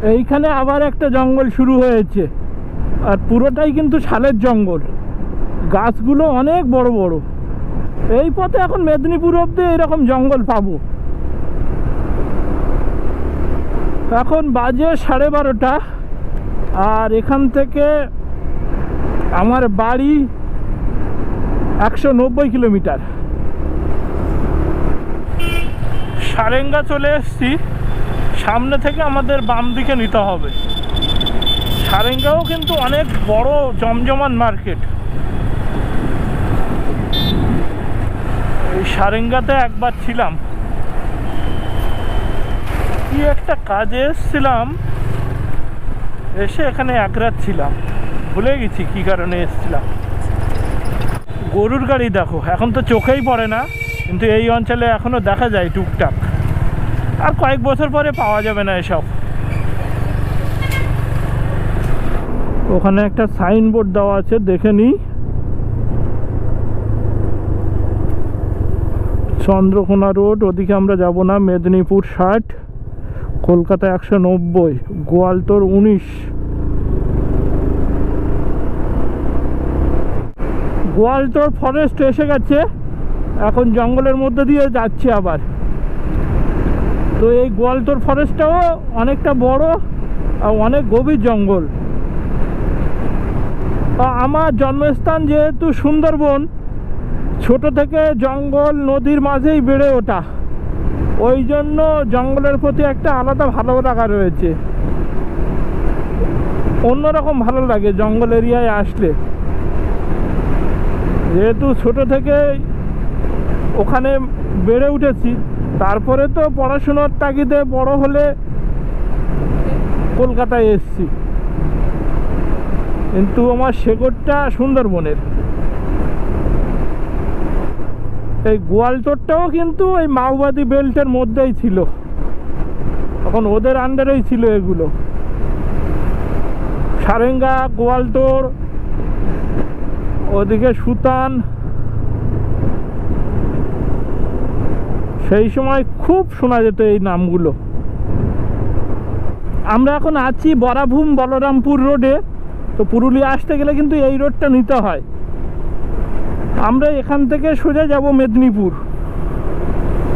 এইখানে আবার একটা জঙ্গল শুরু হয়েছে, আর পুরোটাই কিন্তু শালের জঙ্গল, গাছগুলো অনেক বড় বড়। এই পথে এখন মেদিনীপুর অব্দি এরকম জঙ্গল পাবো। এখন বাজে 12:30, আর এখান থেকে আমার বাড়ি 190 কিলোমিটার। সারেঙ্গা চলে এসেছি, সামনে থেকে আমাদের বাম দিকে নিতে হবে। সারেঙ্গাও কিন্তু অনেক বড় জমজমান মার্কেট। এই সারেঙ্গাতে একবার ছিলাম, কি একটা কাজে এসেছিলাম, এসে এখানে এক রাত ছিলাম, ভুলে গেছি কি কারণে এসেছিলাম। গরুর গাড়ি দেখো, এখন তো চোখেই পড়ে না, কিন্তু এই অঞ্চলে এখনও দেখা যায় টুকটাক। আর কয়েক বছর পরে পাওয়া যাবে না এসব। ওখানে একটা সাইনবোর্ড দেওয়া আছে, দেখে নিই। চন্দ্রকোনা রোড, ওদিকে আমরা যাব না। মেদিনীপুর 60, কলকাতা 190, গোয়ালতোড় 19। গোয়ালতোড় ফরেস্ট এসে গেছে, এখন জঙ্গলের মধ্যে দিয়ে যাচ্ছে আবার। তো এই গোয়ালতোড় ফরেস্টটাও অনেকটা বড় আর অনেক গভীর জঙ্গল। আমার জন্মস্থান যেহেতু সুন্দরবন, ছোট থেকে জঙ্গল নদীর মাঝেই বেড়ে ওঠা, ওই জন্য জঙ্গলের প্রতি একটা আলাদা ভালো লাগা রয়েছে। অন্যরকম ভালো লাগে জঙ্গল এরিয়ায় আসলে, যেহেতু ছোট থেকে ওখানে বেড়ে উঠেছি। তারপরে তো পড়াশোনার তাগিদে বড় হলে কলকাতায় এসেছি, কিন্তু আমার শেকড়টা সুন্দরবনের। এই গোয়ালতোড়টাও কিন্তু এই মাওবাদী বেল্টের মধ্যেই ছিল, তখন ওদের আন্ডারেই ছিল এগুলো। সারেঙ্গা, গোয়ালতোড়, ওদিকে সুতান, সেই সময় খুব শোনা যেত এই নামগুলো। আমরা এখন আছি বরাভূম বলরামপুর রোডে। তো পুরুলিয়া আসতে গেলে কিন্তু এই রোডটা নিতে হয়। আমরা এখান থেকে সোজা যাব মেদিনীপুর।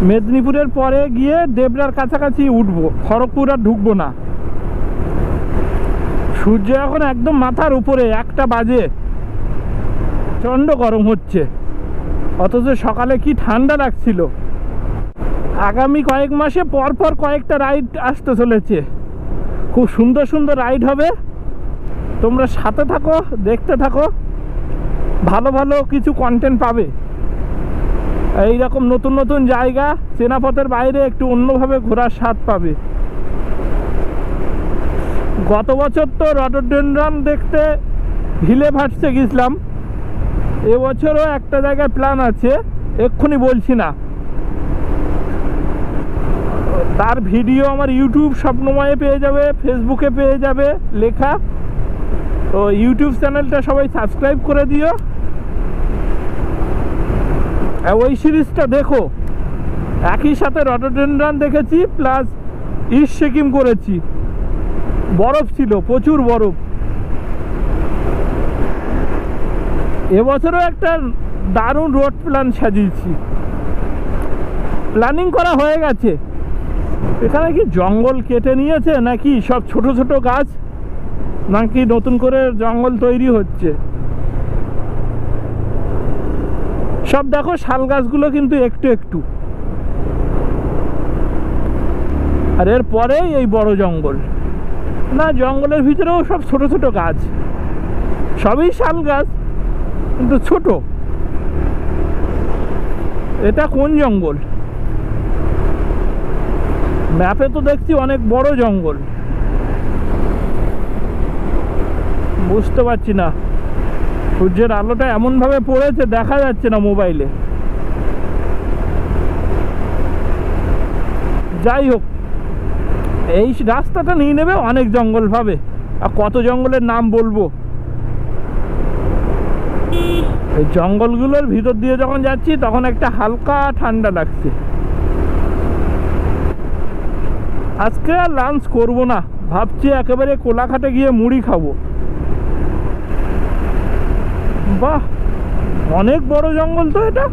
মেদিনীপুরের পরে গিয়ে দেবরার কাছাকাছি উঠবো, খড়গপুর আর ঢুকবো না। সূর্য এখন একদম মাথার উপরে, 1টা বাজে, প্রচণ্ড গরম হচ্ছে, অথচ সকালে কি ঠান্ডা লাগছিল। আগামী কয়েক মাসে পরপর কয়েকটা রাইড আসতে চলেছে, খুব সুন্দর সুন্দর রাইড হবে। তোমরা সাথে থাকো, দেখতে থাকো, ভালো ভালো কিছু কন্টেন্ট পাবে। এইরকম নতুন নতুন জায়গা, চেনা পথের বাইরে একটু অন্যভাবে ঘোরার স্বাদ পাবে। গত বছর তো রডোডেনড্রন দেখতে হিলে ভাটসে গেছিলাম, এবছরও একটা জায়গায় প্ল্যান আছে, এক্ষুনি বলছি না। তার ভিডিও আমার ইউটিউব স্বপ্নময়ে পেয়ে যাবে, ফেসবুকে পেয়ে যাবে লেখা। তো ইউটিউব চ্যানেলটা সবাই সাবস্ক্রাইব করে দিও, ওই সিরিজটা দেখো। একই সাথে রডোডেনড্রন দেখেছি, প্লাস ইস্ট সিকিম করেছি। বরফ ছিল, প্রচুর বরফ। এবছরও একটা দারুণ রোড প্ল্যান সাজিয়েছি, প্ল্যানিং করা হয়ে গেছে। এখানে কি জঙ্গল কেটে নিয়েছে নাকি সব ছোট ছোট গাছ, নাকি নতুন করে জঙ্গল তৈরি হচ্ছে? সব দেখো, শাল গাছগুলো কিন্তু একটু একটু, আর এর পরেই এই বড় জঙ্গল। না, জঙ্গলের ভিতরেও সব ছোট ছোট গাছ, সবই শাল গাছ কিন্তু ছোট। এটা কোন জঙ্গল? ম্যাপে তো দেখছি অনেক বড় জঙ্গল, বুঝতে পারছি না। সূর্যের আলোটা এমনভাবে পড়েছে দেখা যাচ্ছে না মোবাইলে। যাই হোক, এই রাস্তাটা নিয়ে নেবে অনেক জঙ্গল পাবে, আর কত জঙ্গলের নাম বলবো। এই জঙ্গলগুলোর ভিতর দিয়ে যখন যাচ্ছি তখন একটা হালকা ঠান্ডা লাগছে। আজকে আর লাঞ্চ করবো না, ভাবছি একেবারে কোলাঘাটে গিয়ে মুড়ি খাবো। বাহ, অনেক বড় জঙ্গল তো এটা।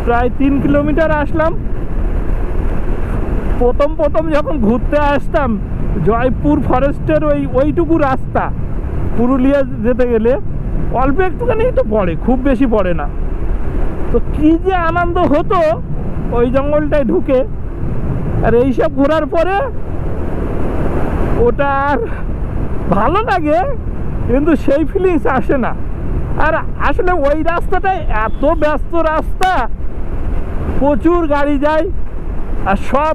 প্রায় 3 কিলোমিটার আসলাম। প্রথম যখন ঘুরতে আসতাম জয়পুর ফরেস্টের ওইটুকু রাস্তা পুরুলিয়া যেতে গেলে অল্প একটুখানি তো পড়ে, খুব বেশি পড়ে না। তো কি যে আনন্দ হতো ওই জঙ্গলটায় ঢুকে। আর এইসব ঘোরার পরে ওটা আর ভালো লাগে, কিন্তু সেই ফিলিংস আসে না। আর আসলে ওই রাস্তাটাই এত ব্যস্ত রাস্তা, প্রচুর গাড়ি যায়, আর সব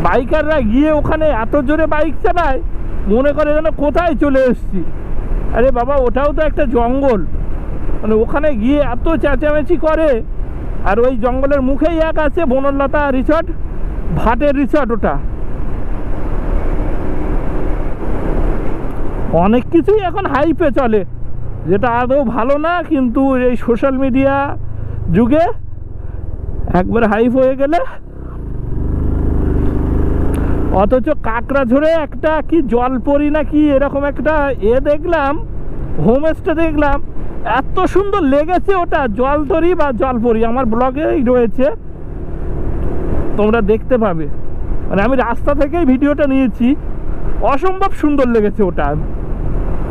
বাইকাররা গিয়ে ওখানে এত জোরে বাইক চালায় মনে করে যেন কোথায় চলে এসেছি। আরে বাবা, ওটাও তো একটা জঙ্গল, মানে ওখানে গিয়ে এত চেঁচামেচি করে। আর ওই জঙ্গলের মুখেই এক আছে বনলতা রিসর্ট, ভাটের রিসর্ট। ওটা অনেক কিছুই এখন হাইপে চলে, যেটা আদৌ ভালো না, কিন্তু এই সোশ্যাল মিডিয়া যুগে একবার হাইপ হয়ে গেলে। অথচ কাকড়াঝোড়ে একটা কি জলপরি না কি এরকম একটা দেখলাম, হোমস্টে দেখলাম, এত সুন্দর লেগেছে। ওটা জলতরি বা জলপরি, আমার ব্লগেই রয়েছে, তোমরা দেখতে পাবে। মানে আমি রাস্তা থেকেই ভিডিওটা নিয়েছি, অসম্ভব সুন্দর লেগেছে ওটা।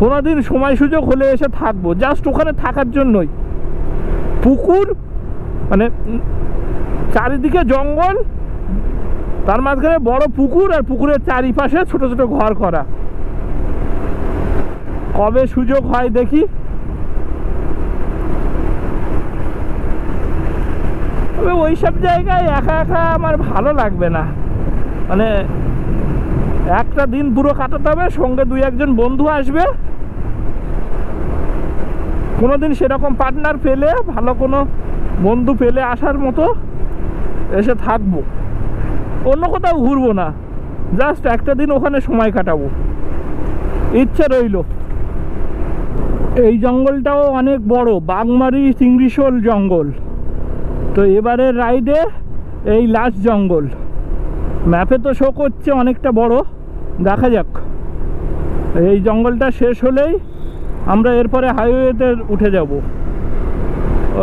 কোনোদিন সময় সুযোগ হলে এসে থাকবো, জাস্ট ওখানে থাকার জন্যই। পুকুর, মানে চারিদিকে জঙ্গল, তার মাঝখানে বড় পুকুর, আর পুকুরের চারিপাশে ছোট ছোট ঘর করা। কবে সুযোগ হয় দেখি। তবে ওই সব জায়গায় একা একা আমার ভালো লাগবে না, মানে একটা দিন পুরো কাটাতে হবে, সঙ্গে 2-1 বন্ধু আসবে। কোনোদিন সেরকম পার্টনার পেলে, ভালো কোনো বন্ধু পেলে আসার মতো এসে থাকবো, অন্য কোথাও ঘুরবো না, জাস্ট একটা দিন ওখানে সময় কাটাবো, ইচ্ছে রইল। এই জঙ্গলটাও অনেক বড়, বাগমারি চিংড়িশোল জঙ্গল। তো এবারের রাইডে এই লাস্ট জঙ্গল, ম্যাপে তো শো করছে অনেকটা বড়, দেখা যাক। এই জঙ্গলটা শেষ হলেই আমরা এরপরে হাইওয়েতে উঠে যাব।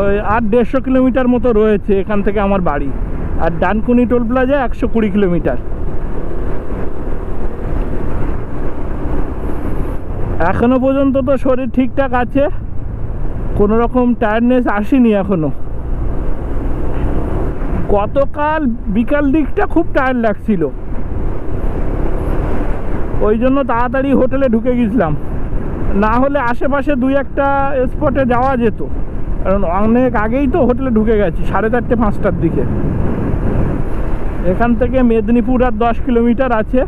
ওই 8-150 কিলোমিটার মতো রয়েছে এখান থেকে আমার বাড়ি, আর ডানকুনি টোল প্লাজা 120 কিলোমিটার। এখনো পর্যন্ত তো শরীর ঠিকঠাক আছে, কোনো রকম টায়ার্ডনেস আসেনি এখনো। গতকাল বিকাল দিকটা খুব টায়ার্ড লাগছিল, ওই জন্য তাড়াতাড়ি হোটেলে ঢুকে গেছিলাম, না হলে আশেপাশে 2-1টা স্পটে যাওয়া যেত, কারণ অনেক আগেই তো হোটেলে ঢুকে গেছি, 4:30-5টার দিকে। এখান থেকে মেদিনীপুর আর 10 কিলোমিটার আছে।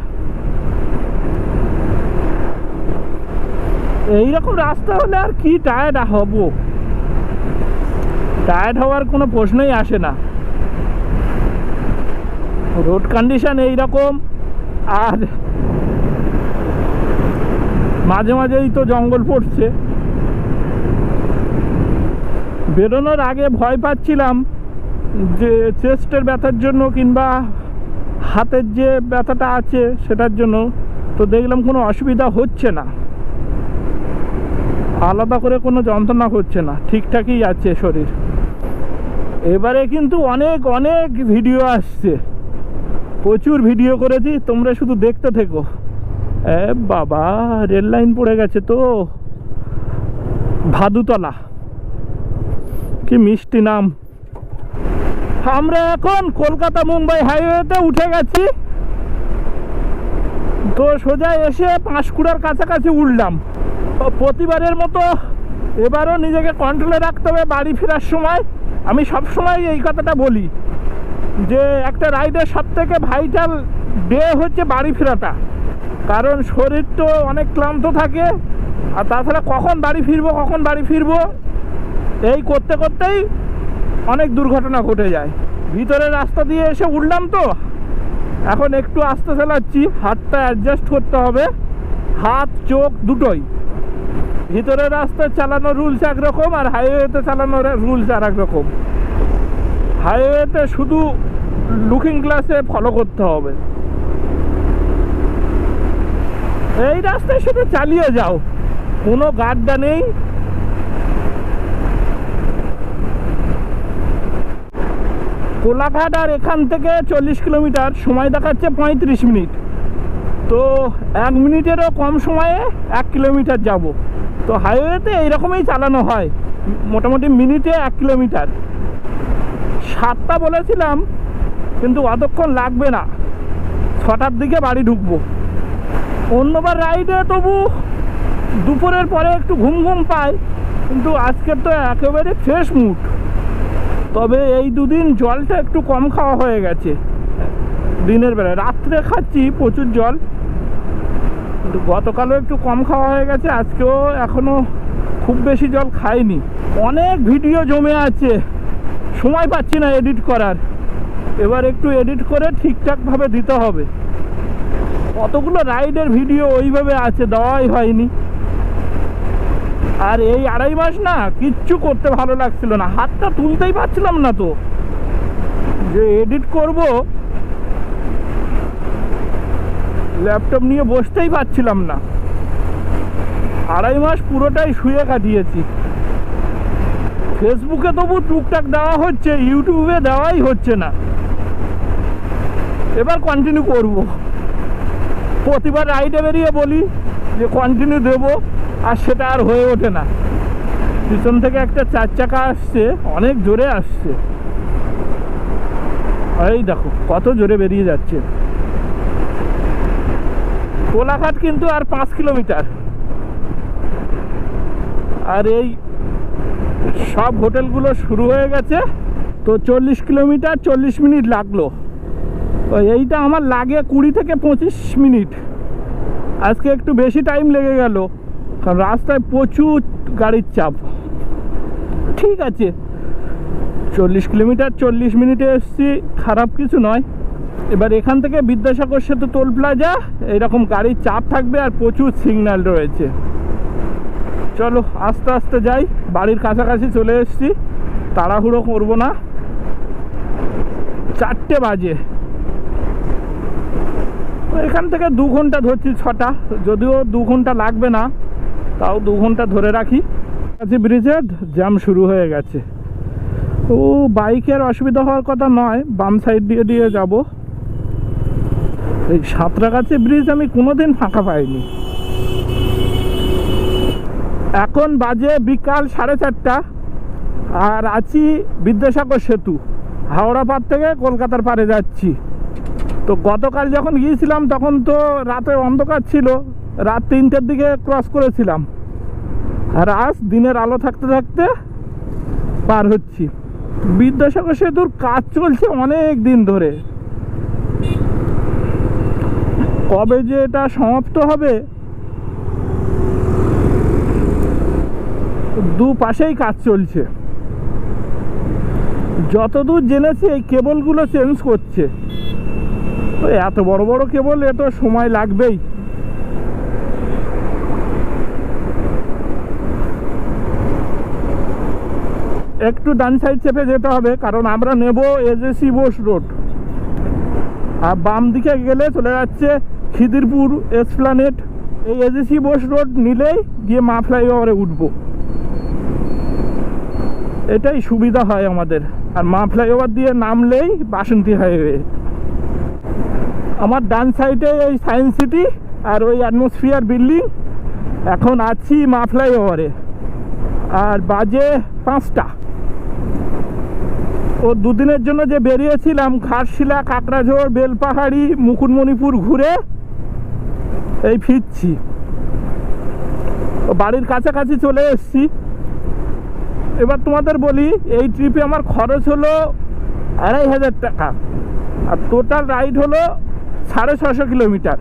এইরকম রাস্তা হলে আর কি টায়ার্ড হব, টায়ার্ড হওয়ার কোনো প্রশ্নই আসে না। রোড কন্ডিশন এইরকম, আর মাঝে মাঝেই তো জঙ্গল পড়ছে। বেরোনোর আগে ভয় পাচ্ছিলাম যে চেস্টের ব্যথার জন্য কিংবা হাতের যে ব্যথাটা আছে সেটার জন্য, তো দেখলাম কোনো অসুবিধা হচ্ছে না, আলাদা করে কোনো যন্ত্রণা হচ্ছে না, ঠিকঠাকই আছে শরীর। এবারে কিন্তু অনেক অনেক ভিডিও আসছে, প্রচুর ভিডিও করেছি, তোমরা শুধু দেখতে থেকো। বাবা, রেল লাইন পড়ে গেছে তো, ভাদুতলা, কি মিষ্টি নাম। আমরা এখন কলকাতা মুম্বাই হাইওয়েতে উঠে গেছি, তো সোজা এসে পাঁশকুড়ার কাছাকাছি উঠলাম। প্রতিবারের মতো এবারও নিজেকে কন্ট্রোলে রাখতে হবে বাড়ি ফেরার সময়। আমি সবসময় এই কথাটা বলি যে একটা রাইডের সবথেকে ভাইটাল ডে হচ্ছে বাড়ি ফেরাটা, কারণ শরীর তো অনেক ক্লান্ত থাকে, আর তাছাড়া কখন বাড়ি ফিরবো এই করতে করতেই অনেক দুর্ঘটনা ঘটে যায়। ভিতরের রাস্তা দিয়ে এসে উঠলাম, তো এখন একটু আস্তে চালাচ্ছি, হাতটা অ্যাডজাস্ট করতে হবে, হাত চোখ দুটোই। ভিতরের রাস্তায় চালানোর রুলস একরকম, আর হাইওয়েতে চালানোর রুলস আর একরকম। হাইওয়েতে শুধু লুকিং গ্লাসে ফলো করতে হবে, এই রাস্তায় শুধু চালিয়ে যাও, কোনো গাড্ডা নেই। কোলাঘাট আর এখান থেকে 40 কিলোমিটার, সময় দেখাচ্ছে 35 মিনিট। তো 1 মিনিটেরও কম সময়ে 1 কিলোমিটার যাব। তো হাইওয়েতে এইরকমই চালানো হয়, মোটামুটি মিনিটে 1 কিলোমিটার। 7টা বলেছিলাম, কিন্তু অতক্ষণ লাগবে না, 6টার দিকে বাড়ি ঢুকবো। অন্যবার রাইডে তবু দুপুরের পরে একটু ঘুম ঘুম পাই, কিন্তু আজকে তো একেবারে ফ্রেশ মুড। তবে এই দুদিন জলটা একটু কম খাওয়া হয়ে গেছে। দিনের বেলায় রাত্রে খাচ্ছি প্রচুর জল, কিন্তু গতকালও একটু কম খাওয়া হয়ে গেছে, আজকেও এখনও খুব বেশি জল খাইনি। অনেক ভিডিও জমে আছে, সময় পাচ্ছি না এডিট করার। এবার একটু এডিট করে ঠিকঠাকভাবে দিতে হবে। কতগুলো রাইডের ভিডিও ওইভাবে আছে, দেওয়াই হয়নি। আর এই 2.5 মাস না কিচ্ছু করতে ভালো লাগছিল না, হাতটা তুলতেই পারছিলাম না, তো যে এডিট করব ল্যাপটপ নিয়ে বসতেই পারছিলাম না। 2.5 মাস পুরোটাই শুয়ে কাটিয়েছি। ফেসবুকে তবু টুকটাক দেওয়া হচ্ছে, ইউটিউবে দেওয়াই হচ্ছে না। এবার কন্টিনিউ করব। প্রতিবার রাইডে বেরিয়ে বলি যে কন্টিনিউ দেব, আর সেটা আর হয়ে ওঠে না। পিছন থেকে একটা 4 চাকা আসছে, অনেক জোরে আসছে। এই দেখো কত জোরে বেরিয়ে যাচ্ছে। কোলাঘাট কিন্তু আর 5 কিলোমিটার। আর এই সব হোটেলগুলো শুরু হয়ে গেছে। তো 40 কিলোমিটার 40 মিনিট লাগলো। তো এইটা আমার লাগে 20 থেকে 25 মিনিট। আজকে একটু বেশি টাইম লেগে গেল, কারণ রাস্তায় প্রচুর গাড়ির চাপ। ঠিক আছে, 40 কিলোমিটার 40 মিনিটে এসছি, খারাপ কিছু নয়। এবার এখান থেকে বিদ্যাসাগর সেতু টোল প্লাজা, এইরকম গাড়ির চাপ থাকবে আর প্রচুর সিগন্যাল রয়েছে। চলো আস্তে আস্তে যাই, বাড়ির কাছাকাছি চলে এসেছি, তাড়াহুড়ো করবো না। 4টে বাজে। এখান থেকে 2 ঘন্টা ধরছি, 6টা, যদিও 2 ঘন্টা লাগবে না, তাও 2 ঘন্টা ধরে রাখি। কাছে ব্রিজের জ্যাম শুরু হয়ে গেছে। ও বাইকের অসুবিধা হওয়ার কথা নয়, বাম সাইড দিয়ে দিয়ে যাব। এই সাঁতরাগাছি ব্রিজ আমি কোনোদিন ফাঁকা পাইনি। এখন বাজে বিকাল 4:30, আর আছি বিদ্যাসাগর সেতু, হাওড়া পার থেকে কলকাতার পারে যাচ্ছি। তো গতকাল যখন গিয়েছিলাম তখন তো রাতে অন্ধকার ছিল, রাত 3টের দিকে ক্রস করেছিলাম। আর আজ দিনের আলো থাকতে থাকতে পার হচ্ছি। বিদ্যাসাগর সেতুর কাজ চলছে অনেক দিন ধরে, কবে যে এটা সমাপ্ত হবে। দুপাশেই কাজ চলছে। যতদূর জেনেছি এই কেবলগুলো চেঞ্জ করছে। তো এত বড় বড় কেবল, এত সময় লাগবেই। একটু ডান সাইড চেপে যেতে হবে, কারণ আমরা নেব এজেসি বোস রোড। আর বাম দিকে গেলে চলে যাচ্ছে খিদিরপুর এসপ্লানেড। এই এজেসি বোস রোড নিলেই গিয়ে মা ফ্লাইওভারে উঠবো, এটাই সুবিধা হয় আমাদের। আর মা ফ্লাইওভার দিয়ে নামলেই বাসন্তী হাইওয়ে। আমার ডান সাইডে এই সায়েন্স সিটি আর ওই অ্যাটমসফিয়ার বিল্ডিং। এখন আছি মা ফ্লাইওভারে, আর বাজে 5টা। ও দুদিনের জন্য যে বেরিয়েছিলাম, ঘাটশিলা, কাকড়াঝোড়, বেলপাহাড়ি, মুকুটমণিপুর ঘুরে এই ফিরছি। বাড়ির কাছাকাছি চলে এসেছি। এবার তোমাদের বলি, এই ট্রিপে আমার খরচ হলো 2500 টাকা, আর টোটাল রাইড হলো 650 কিলোমিটার।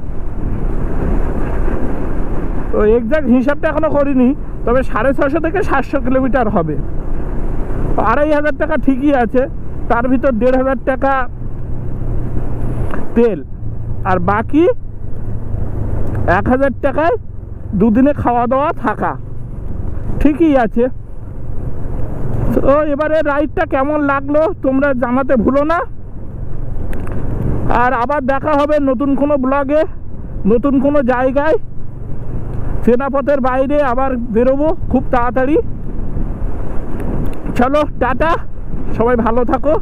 তো এক্সাক্ট হিসাবটা এখনো করিনি, তবে 650 থেকে 700 কিলোমিটার হবে। 2500 টাকা ঠিকই আছে, তার ভিতর 1500 টাকা তেল, আর বাকি 1000 টাকায় দুদিনে খাওয়া দাওয়া থাকা, ঠিকই আছে। তো এবারে রাইডটা কেমন লাগলো তোমরা জানাতে ভুলো না। আর আবার দেখা হবে নতুন কোনো ব্লগে, নতুন কোনো জায়গায়। সেনাপথের বাইরে আবার বেরোবো খুব তাড়াতাড়ি। চলো টাটা, সবাই ভালো থাকো।